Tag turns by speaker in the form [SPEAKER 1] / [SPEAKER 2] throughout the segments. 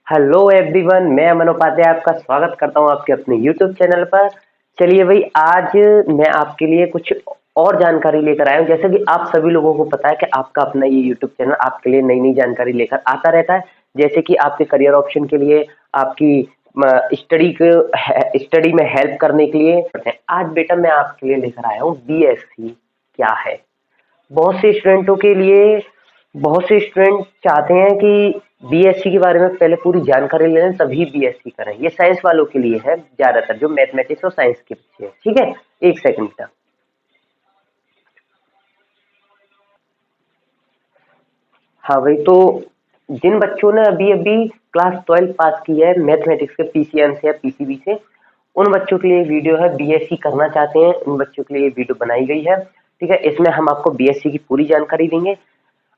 [SPEAKER 1] Hello everyone, मैं अमन उपाध्याय आपका स्वागत करता हूं आपके अपने यूट्यूब चैनल पर। चलिए भाई, आज मैं आपके लिए कुछ और जानकारी लेकर आया हूं। जैसे कि आप सभी लोगों को पता है कि आपका अपना ये यूट्यूब चैनल आपके लिए नई नई जानकारी लेकर आता रहता है। जैसे कि आपके करियर ऑप्शन के लिए, आपकी स्टडी में हेल्प करने के लिए आज बेटा मैं आपके लिए लेकर आया हूँ बीएससी क्या है। बहुत से स्टूडेंटों के लिए, बहुत से स्टूडेंट चाहते हैं कि बीएससी के बारे में पहले पूरी जानकारी ले लें तभी बीएससी करें। ये साइंस वालों के लिए है, ज्यादातर जो मैथमेटिक्स और साइंस के बच्चे हैं। ठीक है, एक सेकंड का। हाँ भाई, तो जिन बच्चों ने अभी अभी क्लास 12 पास की है मैथमेटिक्स के पीसीएम से या पीसीबी से, उन बच्चों के लिए वीडियो है। बीएससी करना चाहते हैं उन बच्चों के लिए वीडियो बनाई गई है। ठीक है, इसमें हम आपको बीएससी की पूरी जानकारी देंगे।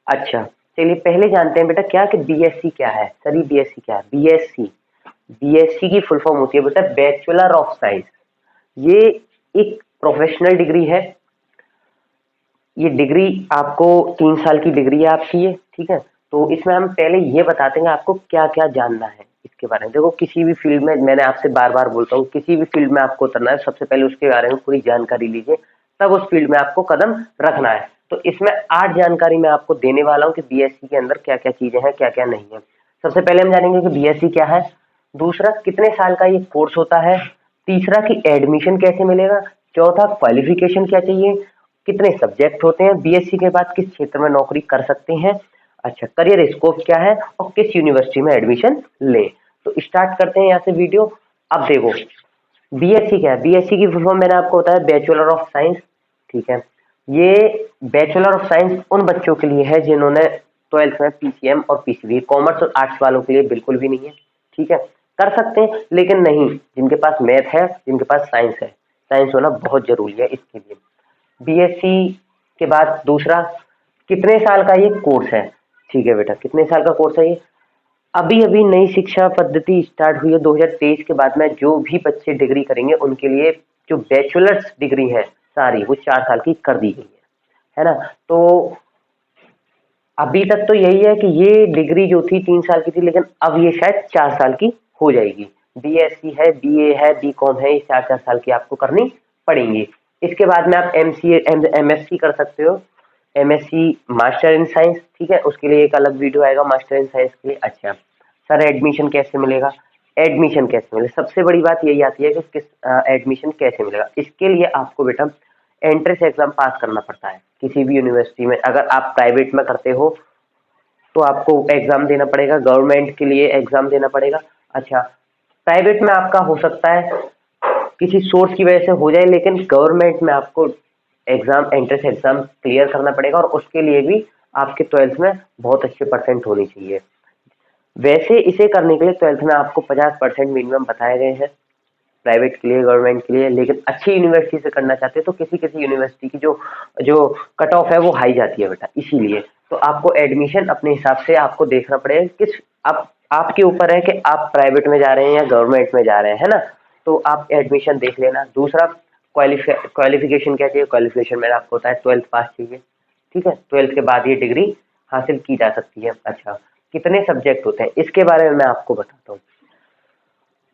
[SPEAKER 1] अच्छा, चलिए पहले जानते हैं बेटा क्या कि बीएससी क्या है। सर बीएससी क्या है? बीएससी बीएससी की फुल फॉर्म होती है बेटा बैचलर ऑफ साइंस। ये एक प्रोफेशनल डिग्री है। ये डिग्री आपको 3 साल की डिग्री है आपकी ये। ठीक है, तो इसमें हम पहले ये बताते हैं आपको क्या क्या जानना है इसके बारे में। देखो, किसी भी फील्ड में, मैंने आपसे बार बार बोलता हूँ, किसी भी फील्ड में आपको उतरना है सबसे पहले उसके बारे में पूरी जानकारी लीजिए, तब उस फील्ड में आपको कदम रखना है। तो इसमें 8 जानकारी मैं आपको देने वाला हूँ कि बीएससी के अंदर क्या क्या चीजें हैं, क्या क्या नहीं है। सबसे पहले हम जानेंगे कि बीएससी क्या है। दूसरा, कितने साल का ये कोर्स होता है। तीसरा, कि एडमिशन कैसे मिलेगा। चौथा, क्वालिफिकेशन क्या चाहिए। कितने सब्जेक्ट होते हैं, बीएससी के बाद किस क्षेत्र में नौकरी कर सकते हैं। अच्छा, करियर स्कोप क्या है और किस यूनिवर्सिटी में एडमिशन लें। तो स्टार्ट करते हैं यहाँ से वीडियो। अब देखो, बीएससी क्या है। बीएससी की फुल फॉर्म मैंने आपको बताया बैचलर ऑफ साइंस। ठीक है, ये बैचलर ऑफ साइंस उन बच्चों के लिए है जिन्होंने 12th में पीसीएम और पीसीबी, कॉमर्स और आर्ट्स वालों के लिए बिल्कुल भी नहीं है। ठीक है, कर सकते हैं लेकिन नहीं, जिनके पास मैथ है, जिनके पास साइंस है। साइंस होना बहुत जरूरी है इसके लिए। बीएससी के बाद दूसरा, कितने साल का ये कोर्स है। ठीक है बेटा, कितने साल का कोर्स है ये। अभी अभी नई शिक्षा पद्धति स्टार्ट हुई है 2023 के बाद में। जो भी बच्चे डिग्री करेंगे उनके लिए जो बैचलर्स डिग्री है सारी वो 4 साल की कर दी गई है ना। तो अभी तक तो यही है कि ये डिग्री जो थी 3 साल की थी, लेकिन अब ये शायद 4 साल की हो जाएगी। बीएससी है, बीए है, बीकॉम है, ये 4 4 साल की आपको करनी पड़ेंगी। इसके बाद में आप एमसीए एमएससी कर सकते हो। MSc master in science. ठीक है, उसके लिए एक अलग वीडियो आएगा मास्टर इन साइंस के लिए। अच्छा सर, एडमिशन कैसे मिलेगा। एडमिशन कैसे मिलेगा, सबसे बड़ी बात यही आती है कि किस एडमिशन कैसे मिलेगा। इसके लिए आपको बेटा एंट्रेंस एग्जाम पास करना पड़ता है किसी भी यूनिवर्सिटी में। अगर आप प्राइवेट में करते हो तो आपको एग्जाम देना पड़ेगा, गवर्नमेंट के लिए एग्जाम देना पड़ेगा। अच्छा, प्राइवेट में आपका हो सकता है किसी सोर्स की वजह से हो जाए, लेकिन गवर्नमेंट में आपको एग्जाम, एंट्रेंस एग्जाम क्लियर करना पड़ेगा और उसके लिए भी आपके 12th में बहुत अच्छे परसेंट होनी चाहिए। वैसे इसे करने के लिए 12th में आपको 50% मिनिमम बताए गए हैं प्राइवेट के लिए, गवर्नमेंट के लिए। लेकिन अच्छी यूनिवर्सिटी से करना चाहते हैं तो किसी किसी यूनिवर्सिटी की जो जो कट ऑफ है वो हाई जाती है बेटा, इसीलिए। तो आपको एडमिशन अपने हिसाब से आपको देखना पड़ेगा किस, आप आपके ऊपर है कि आप प्राइवेट में जा रहे हैं या गवर्नमेंट में जा रहे हैं, है ना। तो आप एडमिशन देख लेना। दूसरा, क्वालिफिकेशन क्या चाहिए। क्वालिफिकेशन मैंने आपको बताया 12th पास चाहिए। ठीक है, 12th के बाद ये डिग्री हासिल की जा सकती है। अच्छा, कितने सब्जेक्ट होते हैं इसके बारे में मैं आपको बताता हूँ।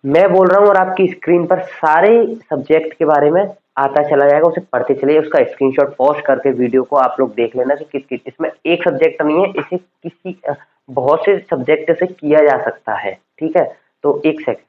[SPEAKER 1] मैं बोल रहा हूँ और आपकी स्क्रीन पर सारे सब्जेक्ट के बारे में आता चला जाएगा, उसे पढ़ते चलिए। उसका स्क्रीनशॉट पॉज करके वीडियो को आप लोग देख लेना कि किस किस, इसमें एक सब्जेक्ट नहीं है, इसे किसी बहुत से सब्जेक्ट से किया जा सकता है। ठीक है, तो एक सेकंड।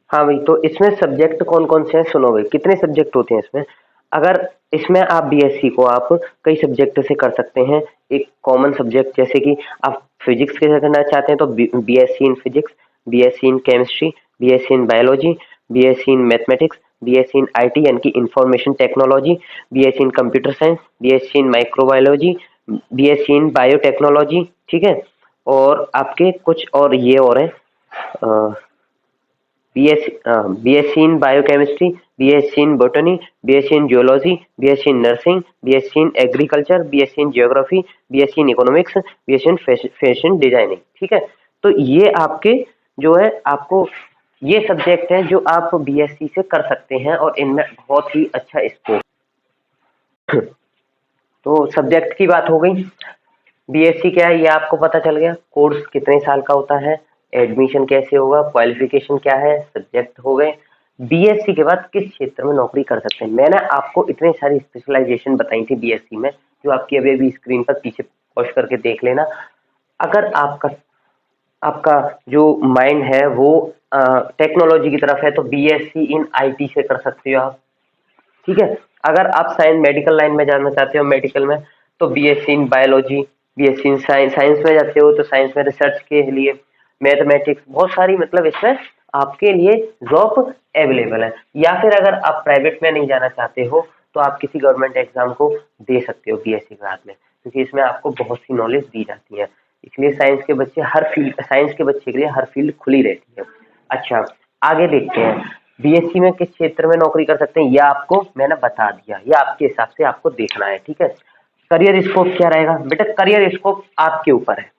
[SPEAKER 1] हाँ भाई, तो इसमें सब्जेक्ट कौन कौन से हैं सुनो भाई, कितने सब्जेक्ट होते हैं इसमें। अगर इसमें आप बीएससी को आप कई सब्जेक्ट से कर सकते हैं। एक कॉमन सब्जेक्ट, जैसे कि आप फिजिक्स के करना चाहते हैं तो BSc in physics, BSc in chemistry, BSc in biology, BSc in mathematics, BSc in IT यानी कि information technology, BSc in computer science, BSc in microbiology, BSc in biotechnology. ठीक है, और आपके कुछ और ये और है, BSc in biochemistry, BSc in botany, BSc in geology, BSc in nursing, BSc in agriculture, BSc in geography, BSc in economics, BSc in fashion designing. ठीक है, तो ये आपके जो है, आपको ये सब्जेक्ट हैं जो आप बीएससी से कर सकते हैं और इनमें बहुत ही अच्छा स्कोप। तो सब्जेक्ट की बात हो गई। बीएससी क्या है ये आपको पता चल गया, कोर्स कितने साल का होता है, एडमिशन कैसे होगा, क्वालिफिकेशन क्या है, सब्जेक्ट हो गए। बीएससी के बाद किस क्षेत्र में नौकरी कर सकते हैं, मैंने आपको इतनी सारी स्पेशलाइजेशन बताई थी बीएससी में, जो आपकी अभी अभी स्क्रीन पर पीछे पॉज करके देख लेना। अगर आपका आपका जो माइंड है वो टेक्नोलॉजी की तरफ है तो बीएससी इन आईटी से कर सकते हो आप, ठीक है। अगर आप साइंस मेडिकल लाइन में जाना चाहते हो मेडिकल में, तो BSc in biology, BSc in science, science में जाते हो तो साइंस में रिसर्च के लिए, मैथमेटिक्स, बहुत सारी मतलब इसमें आपके लिए जॉब अवेलेबल है। या फिर अगर आप प्राइवेट में नहीं जाना चाहते हो तो आप किसी गवर्नमेंट एग्जाम को दे सकते हो बीएससी के बाद में, क्योंकि इसमें आपको बहुत सी नॉलेज दी जाती है। इसलिए साइंस के बच्चे हर फील्ड, साइंस के बच्चे के लिए हर फील्ड खुली रहती है। अच्छा, आगे देखते हैं बीएससी में किस क्षेत्र में नौकरी कर सकते हैं, यह आपको मैंने बता दिया, यह आपके हिसाब से आपको देखना है, ठीक है। करियर स्कोप क्या रहेगा बेटा, करियर स्कोप आपके ऊपर है।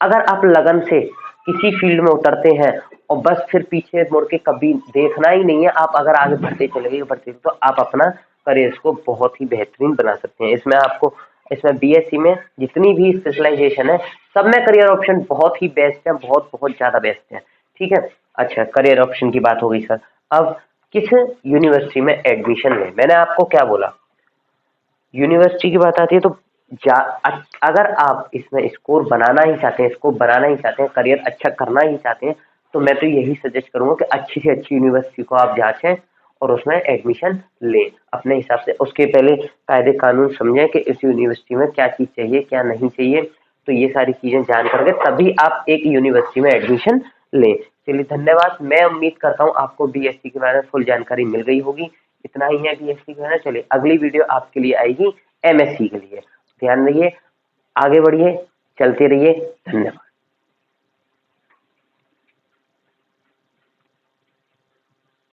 [SPEAKER 1] अगर आप लगन से किसी फील्ड में उतरते हैं और बस फिर पीछे मुड़ के कभी देखना ही नहीं है, आप अगर आगे बढ़ते चले गए तो आप अपना करियर स्कोप बहुत ही बेहतरीन बना सकते हैं। इसमें बीएससी में जितनी भी स्पेशलाइजेशन है सब में करियर ऑप्शन बहुत ही बेस्ट है, बहुत बहुत ज्यादा बेस्ट है, ठीक है। अच्छा, करियर ऑप्शन की बात हो गई सर। अब किस यूनिवर्सिटी में एडमिशन लें, मैंने आपको क्या बोला, यूनिवर्सिटी की बात आती है तो अगर आप इसमें स्कोर बनाना ही चाहते हैं, स्कोप बनाना ही चाहते हैं, करियर अच्छा करना ही चाहते हैं, तो मैं तो यही सजेस्ट करूंगा कि अच्छी से अच्छी यूनिवर्सिटी को आप जांचें और उसमें एडमिशन लें अपने हिसाब से। उसके पहले कायदे कानून समझें कि इस यूनिवर्सिटी में क्या चीज़ चाहिए क्या नहीं चाहिए, तो ये सारी चीज़ें जान करके तभी आप एक यूनिवर्सिटी में एडमिशन लें। चलिए धन्यवाद, मैं उम्मीद करता हूँ आपको बीएससी के बारे में फुल जानकारी मिल गई होगी। इतना ही है बीएससी के बारे में। चलिए अगली वीडियो आपके लिए आएगी एमएससी के लिए। ध्यान रखिए, आगे बढ़िए, चलते रहिए, धन्यवाद।